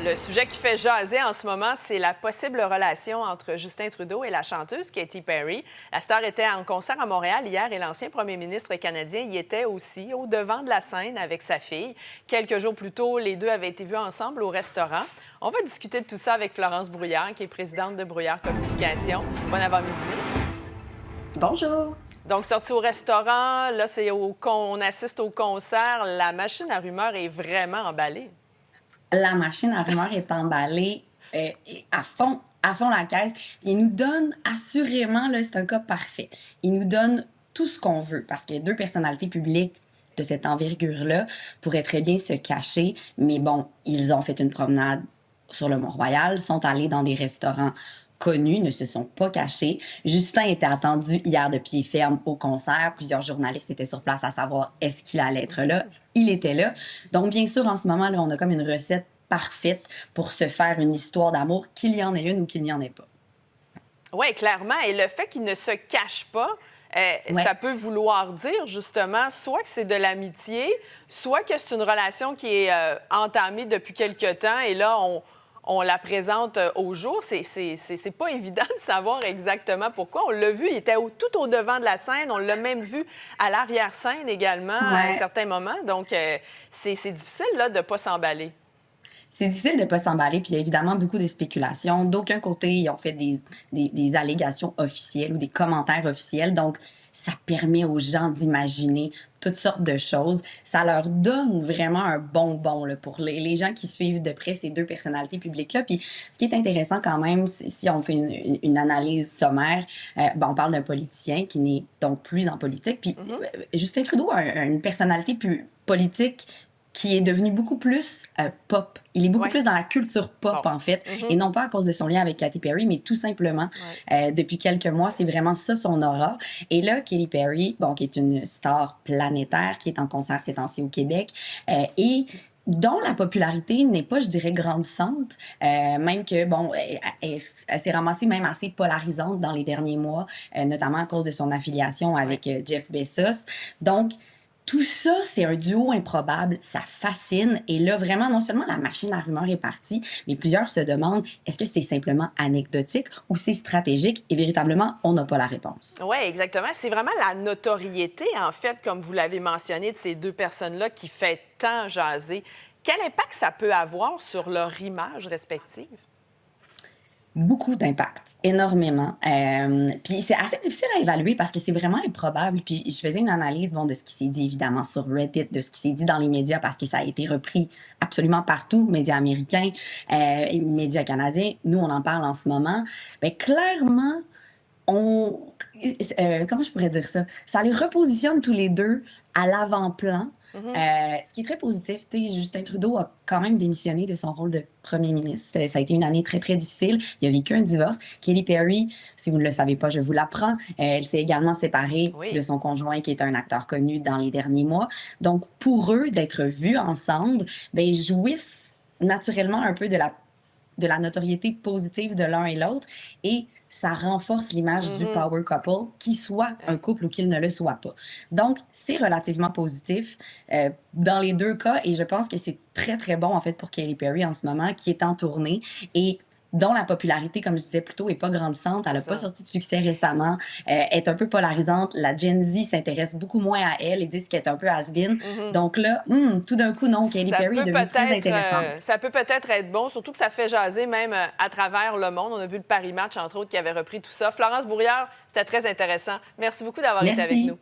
Le sujet qui fait jaser en ce moment, c'est la possible relation entre Justin Trudeau et la chanteuse Katy Perry. La star était en concert à Montréal hier et l'ancien premier ministre canadien y était aussi, au devant de la scène avec sa fille. Quelques jours plus tôt, les deux avaient été vus ensemble au restaurant. On va discuter de tout ça avec Florence Brouillard, qui est présidente de Brouillard Communication. Bon avant-midi. Bonjour. Donc, sorti au restaurant, là, on assiste au concert. La machine à rumeurs est vraiment emballée. La machine à rumeurs est emballée à fond la caisse. Il nous donne assurément, là, c'est un cas parfait. Il nous donne tout ce qu'on veut parce que deux personnalités publiques de cette envergure-là pourraient très bien se cacher. Mais bon, ils ont fait une promenade sur le Mont-Royal, sont allés dans des restaurants connus, ne se sont pas cachés. Justin était attendu hier de pied ferme au concert. Plusieurs journalistes étaient sur place à savoir est-ce qu'il allait être là. Il était là. Donc, bien sûr, en ce moment, là, on a comme une recette parfaite pour se faire une histoire d'amour, qu'il y en ait une ou qu'il n'y en ait pas. Oui, clairement. Et le fait qu'il ne se cache pas, ça peut vouloir dire, justement, soit que c'est de l'amitié, soit que c'est une relation qui est entamée depuis quelque temps. Et là, on la présente au jour. C'est pas évident de savoir exactement pourquoi. On l'a vu, il était tout au devant de la scène. On l'a même vu à l'arrière-scène également à un certain moment. Donc, c'est difficile là, de ne pas s'emballer. C'est difficile de ne pas s'emballer, puis il y a évidemment beaucoup de spéculations. D'aucun côté, ils ont fait des allégations officielles ou des commentaires officiels. Donc, ça permet aux gens d'imaginer toutes sortes de choses. Ça leur donne vraiment un bonbon là, pour les gens qui suivent de près ces deux personnalités publiques-là. Puis, ce qui est intéressant quand même, si on fait une analyse sommaire, on parle d'un politicien qui n'est donc plus en politique. Puis, Justin Trudeau a une personnalité plus politique qui est devenu beaucoup plus pop. Il est beaucoup plus dans la culture pop, en fait, et non pas à cause de son lien avec Katy Perry, mais tout simplement, depuis quelques mois, c'est vraiment ça son aura. Et là, Katy Perry, qui est une star planétaire, qui est en concert ces temps-ci au Québec, et dont la popularité n'est pas, je dirais, grandissante, même que, elle s'est ramassée même assez polarisante dans les derniers mois, notamment à cause de son affiliation avec Jeff Bezos. Donc, tout ça, c'est un duo improbable, ça fascine. Et là, vraiment, non seulement la machine à rumeurs est partie, mais plusieurs se demandent, est-ce que c'est simplement anecdotique ou c'est stratégique? Et véritablement, on n'a pas la réponse. Oui, exactement. C'est vraiment la notoriété, en fait, comme vous l'avez mentionné, de ces deux personnes-là qui fait tant jaser. Quel impact ça peut avoir sur leur image respective? Beaucoup d'impact, énormément. Puis c'est assez difficile à évaluer parce que c'est vraiment improbable. Puis je faisais une analyse de ce qui s'est dit évidemment sur Reddit, de ce qui s'est dit dans les médias parce que ça a été repris absolument partout, médias américains, médias canadiens. Nous, on en parle en ce moment. Bien, clairement, comment je pourrais dire ça? Ça les repositionne tous les deux à l'avant-plan. Ce qui est très positif, Justin Trudeau a quand même démissionné de son rôle de premier ministre. Ça a été une année très, très difficile. Il a vécu un divorce. Katy Perry, si vous ne le savez pas, je vous l'apprends, elle s'est également séparée de son conjoint qui est un acteur connu dans les derniers mois. Donc, pour eux, d'être vus ensemble, ils jouissent naturellement un peu de la notoriété positive de l'un et l'autre et ça renforce l'image du power couple, qu'il soit un couple ou qu'il ne le soit pas. Donc, c'est relativement positif dans les deux cas et je pense que c'est très, très bon en fait pour Katy Perry en ce moment qui est en tournée et dont la popularité, comme je disais plus tôt, n'est pas grandissante. Elle n'a pas sorti de succès récemment. Est un peu polarisante. La Gen Z s'intéresse beaucoup moins à elle et disent qu'elle est un peu has-been. Donc là, tout d'un coup, non, Katy Perry est devenue très intéressante. Ça peut peut-être être bon, surtout que ça fait jaser même à travers le monde. On a vu le Paris Match, entre autres, qui avait repris tout ça. Florence Brouillard, c'était très intéressant. Merci beaucoup d'avoir été avec nous.